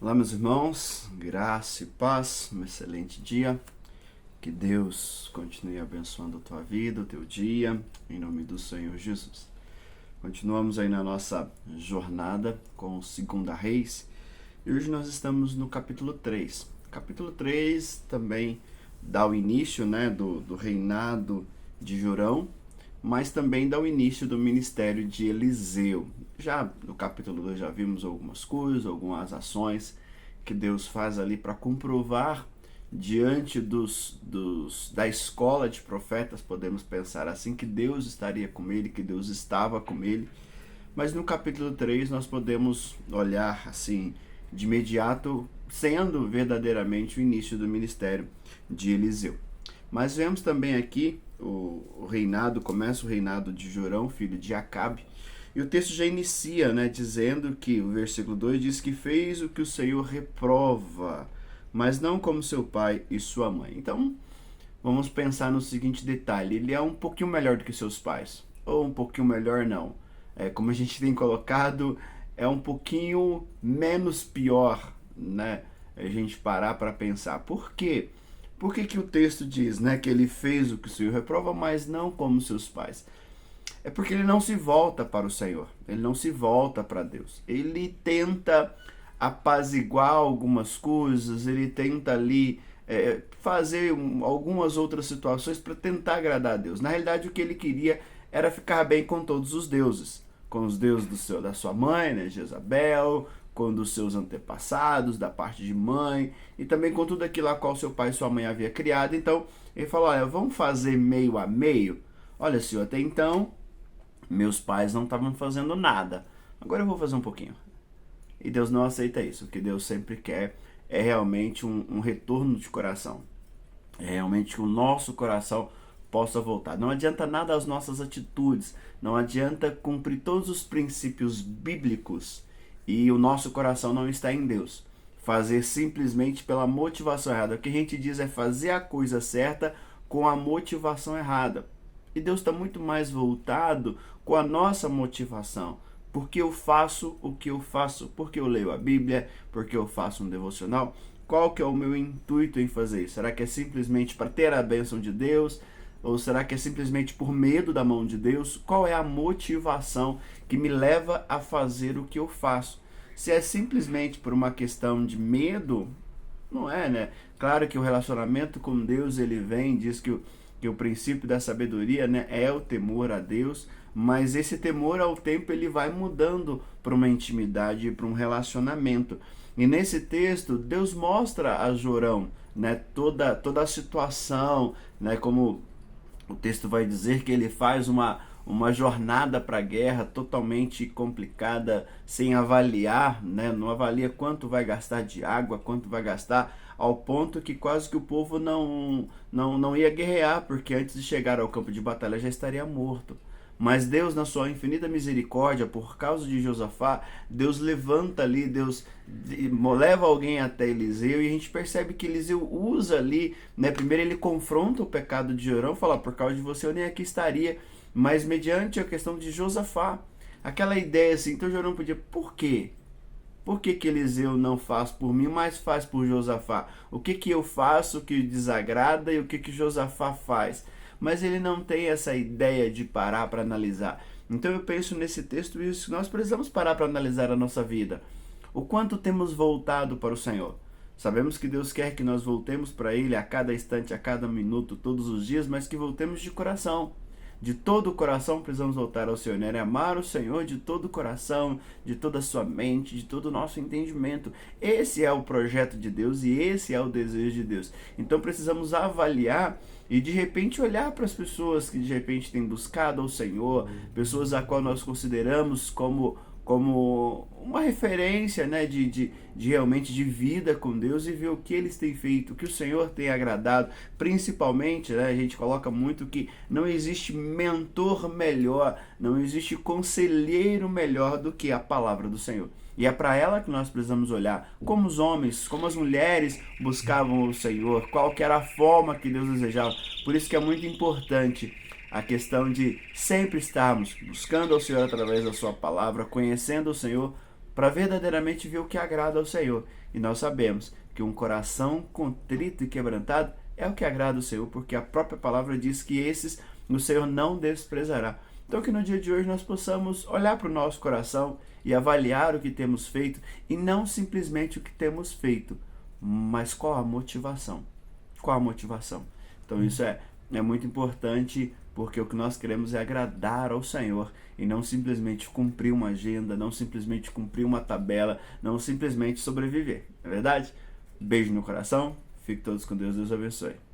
Olá, meus irmãos, graça e paz, um excelente dia. Que Deus continue abençoando a tua vida, o teu dia, em nome do Senhor Jesus. Continuamos aí na nossa jornada com 2 Reis e hoje nós estamos no capítulo 3. Capítulo 3 também dá o início, do reinado de Jorão, mas também dá o início do ministério de Eliseu. Já no capítulo 2 já vimos algumas coisas, algumas ações que Deus faz ali para comprovar diante da escola de profetas, podemos pensar assim, que Deus estaria com ele, que Deus estava com ele. Mas no capítulo 3 nós podemos olhar assim de imediato, sendo verdadeiramente o início do ministério de Eliseu. Mas vemos também aqui começa o reinado de Jorão, filho de Acabe, e o texto já inicia, dizendo que, o versículo 2 diz que fez o que o Senhor reprova, mas não como seu pai e sua mãe. Então, vamos pensar no seguinte detalhe: ele é um pouquinho melhor do que seus pais, ou um pouquinho melhor não. Como a gente tem colocado, é um pouquinho menos pior, A gente parar para pensar. Por quê? Por que o texto diz, que ele fez o que o Senhor reprova, mas não como seus pais? É porque ele não se volta para o Senhor, ele não se volta para Deus. Ele tenta apaziguar algumas coisas, ele tenta ali fazer algumas outras situações para tentar agradar a Deus. Na realidade, o que ele queria era ficar bem com todos os deuses, com os deuses da sua mãe, Jezabel, com dos seus antepassados, da parte de mãe, e também com tudo aquilo a qual seu pai e sua mãe havia criado. Então, ele falou, olha, vamos fazer meio a meio? Olha, Senhor, até então, meus pais não estavam fazendo nada. Agora eu vou fazer um pouquinho. E Deus não aceita isso. O que Deus sempre quer é realmente um retorno de coração. É realmente que o nosso coração possa voltar. Não adianta nada as nossas atitudes. Não adianta cumprir todos os princípios bíblicos e o nosso coração não está em Deus. Fazer simplesmente pela motivação errada. O que a gente diz é fazer a coisa certa com a motivação errada. E Deus está muito mais voltado com a nossa motivação. Porque eu faço o que eu faço? Porque eu leio a Bíblia? Porque eu faço um devocional? Qual que é o meu intuito em fazer isso? Será que é simplesmente para ter a bênção de Deus? Ou será que é simplesmente por medo da mão de Deus? Qual é a motivação que me leva a fazer o que eu faço? Se é simplesmente por uma questão de medo, não é, Claro que o relacionamento com Deus, ele diz que o princípio da sabedoria, é o temor a Deus, mas esse temor ao tempo ele vai mudando para uma intimidade e para um relacionamento. E nesse texto, Deus mostra a Jorão, toda a situação, como o texto vai dizer que ele faz uma jornada para a guerra totalmente complicada, sem avaliar, não avalia quanto vai gastar de água, quanto vai gastar, ao ponto que quase que o povo não ia guerrear, porque antes de chegar ao campo de batalha já estaria morto. Mas Deus, na sua infinita misericórdia, por causa de Josafá, Deus levanta ali, Deus leva alguém até Eliseu, e a gente percebe que Eliseu usa ali, primeiro ele confronta o pecado de Jorão, fala, por causa de você eu nem aqui estaria, mas mediante a questão de Josafá, aquela ideia assim, então Jorão podia, por quê? Por que Eliseu não faz por mim, mas faz por Josafá? O que eu faço que desagrada e o que Josafá faz? Mas ele não tem essa ideia de parar para analisar. Então eu penso nesse texto isso, nós precisamos parar para analisar a nossa vida. O quanto temos voltado para o Senhor. Sabemos que Deus quer que nós voltemos para Ele a cada instante, a cada minuto, todos os dias, mas que voltemos de coração. De todo o coração precisamos voltar ao Senhor, amar o Senhor de todo o coração, de toda a sua mente, de todo o nosso entendimento. Esse é o projeto de Deus e esse é o desejo de Deus. Então precisamos avaliar e de repente olhar para as pessoas que de repente têm buscado ao Senhor, pessoas a qual nós consideramos como uma referência, de realmente de vida com Deus, e ver o que eles têm feito, o que o Senhor tem agradado. Principalmente, a gente coloca muito que não existe mentor melhor, não existe conselheiro melhor do que a palavra do Senhor. E é para ela que nós precisamos olhar, como os homens, como as mulheres buscavam o Senhor, qual que era a forma que Deus desejava. Por isso que é muito importante a questão de sempre estarmos buscando ao Senhor através da sua palavra, conhecendo o Senhor, para verdadeiramente ver o que agrada ao Senhor. E nós sabemos que um coração contrito e quebrantado é o que agrada ao Senhor, porque a própria palavra diz que esses o Senhor não desprezará. Então que no dia de hoje nós possamos olhar para o nosso coração e avaliar o que temos feito, e não simplesmente o que temos feito, mas qual a motivação. Qual a motivação? Então isso é muito importante, porque o que nós queremos é agradar ao Senhor e não simplesmente cumprir uma agenda, não simplesmente cumprir uma tabela, não simplesmente sobreviver. Não é verdade? Beijo no coração, fiquem todos com Deus, Deus abençoe.